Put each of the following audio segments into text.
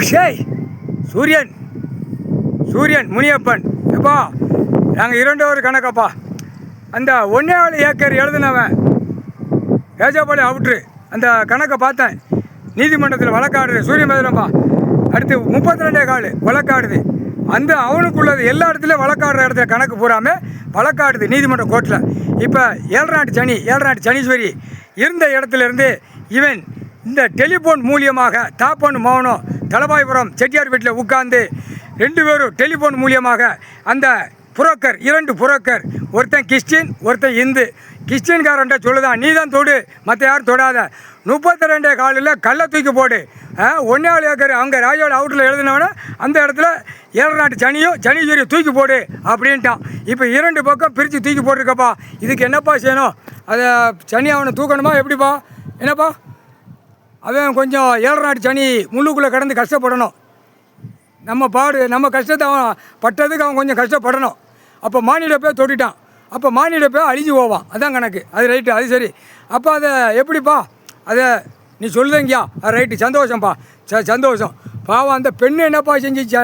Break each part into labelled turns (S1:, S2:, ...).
S1: ஷேய் சூரியன் சூரியன் முனியப்பன் எப்பா நாங்கள் இரண்டொரு கணக்கப்பா. அந்த 1.4 ஏக்கர் எழுதினவன் ஏஜாபாடி அவுட்ரு அந்த கணக்கை பார்த்தேன். நீதிமன்றத்தில் வழக்காடுது சூரியன் பேசுகிறப்பா. அடுத்து 32.4 வழக்காடுது. அந்த அவனுக்குள்ளது எல்லா இடத்துலையும் வழக்காடுற இடத்துல கணக்கு பூராமல் வழக்காடுது நீதிமன்ற கோர்ட்டில். இப்போ 7 நாட்டு சனீஸ்வரி இருந்த இடத்துலேருந்து இவன் இந்த டெலிஃபோன் மூலியமாக தாப்பன் மௌனம் தலபாய்புரம் செட்டியார் வீட்டில் உட்கார்ந்து 2 பேரும் டெலிஃபோன் மூலியமாக அந்த புரோக்கர் 2 புரோக்கர், ஒருத்தன் கிறிஸ்டின் ஒருத்தன் இந்து. கிறிஸ்டின்காரன்ட்ட சொல்லுதான், நீ தான் தொடு, மற்ற யாரும் தொடாத. 32.4 கல்லை தூக்கி போடு. 1.4 ஏக்கர் அவங்க ராஜாவோட அவுட்டில் எழுதினவன அந்த இடத்துல 7 நாட்டு சனீஸ்வரியை தூக்கி போடு அப்படின்ட்டான். இப்போ 2 பக்கம் பிரித்து தூக்கி போட்டிருக்கப்பா. இதுக்கு என்னப்பா செய்யணும்? அதை சனி அவனை தூக்கணுமா எப்படிப்பா? என்னப்பா அவன் கொஞ்சம் 7 நாட்டு சனி முள்ளுக்குள்ளே கடந்து கஷ்டப்படணும். நம்ம கஷ்டத்தை அவன் பட்டதுக்கு அவன் கொஞ்சம் கஷ்டப்படணும். அப்போ மாநில போய் தொட்டிட்டான். அப்போ மாநில போய் அழிஞ்சு போவான். அதான் கணக்கு. அது ரைட்டு, அது சரி. அப்போ அதை எப்படிப்பா? அதை நீ சொல்லுதங்கியா? அது ரைட்டு, சந்தோஷம்ப்பா, சந்தோஷம். பாவம் அந்த பெண்ணு என்னப்பா செஞ்சிச்சா?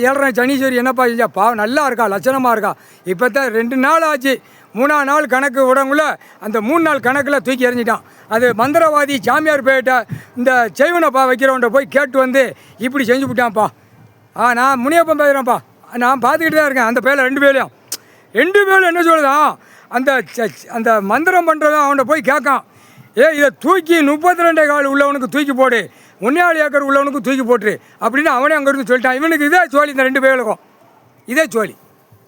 S1: 7 நாட்டு சனீஸ்வரி என்னப்பா செஞ்சா? பாவம் நல்லா இருக்கா, லட்சணமாக இருக்கா. இப்போ தான் 2 நாள் ஆச்சு. 3ஆம் நாள் கணக்கு விடங்குள்ள அந்த 3 நாள் கணக்கில் தூக்கி எறிஞ்சிட்டான். அது மந்திரவாதி சாமியார் போயிட்ட இந்த செய்வனப்பா வைக்கிறவன்ட்ட போய் கேட்டு வந்து இப்படி செஞ்சு விட்டான்ப்பா. நான் முனியப்பன் பேசுகிறேன்ப்பா. நான் பார்த்துக்கிட்டு தான் இருக்கேன். அந்த பேரில் 2 பேரையும் என்ன சொல்லுதான், அந்த மந்திரம் பண்ணுறதான் அவன்கிட்ட போய் கேட்கான். இதை தூக்கி 32.4 உள்ளவனுக்கு தூக்கி போடு, 1.4 ஏக்கர் உள்ளவனுக்கு தூக்கி போட்டுரு அப்படின்னு அவனே அங்கேருந்து சொல்லிட்டான். இவனுக்கு இதே சோழி, இந்த 2 பேருக்கும் இதே சோழி.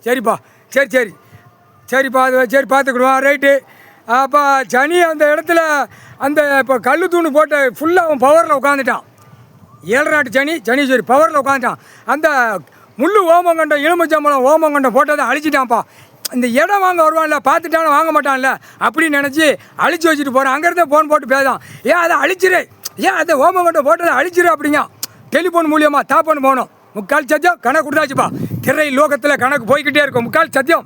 S1: சரிப்பா, சரிப்பா, அது சரி பார்த்துக்கிடுவான், ரைட்டு. அப்போ சனி அந்த இடத்துல அந்த இப்போ கல் தூணு போட்டு ஃபுல்லாக அவன் பவரில் உட்காந்துட்டான். 7 நாட்டு சனீஸ்வரி பவரில் உட்காந்துட்டான். அந்த முள்ளு ஓமங்கண்டம் எலுமிச்சம்பழம் ஓமங்கண்டம் போட்டதை அழிச்சிட்டான்ப்பா. இந்த இடம் வாங்க வருவான்ல, பார்த்துட்டாலும் வாங்க மாட்டான்ல அப்படின்னு நினச்சி அழிச்சு வச்சுட்டு போகிறான். அங்கேருந்தே ஃபோன் போட்டு பேசான், அதை அழிச்சிரு, அதை ஓமங்கண்டம் போட்டதை அழிச்சிரு அப்படிங்க. டெலிஃபோன் மூலியமாக தாப்பன் போகணும். 3/4 சத்தியம் கணக்கு கொடுத்தாச்சுப்பா. திரை லோகத்தில் கணக்கு போய்கிட்டே இருக்கும். 3/4 சத்தியம்.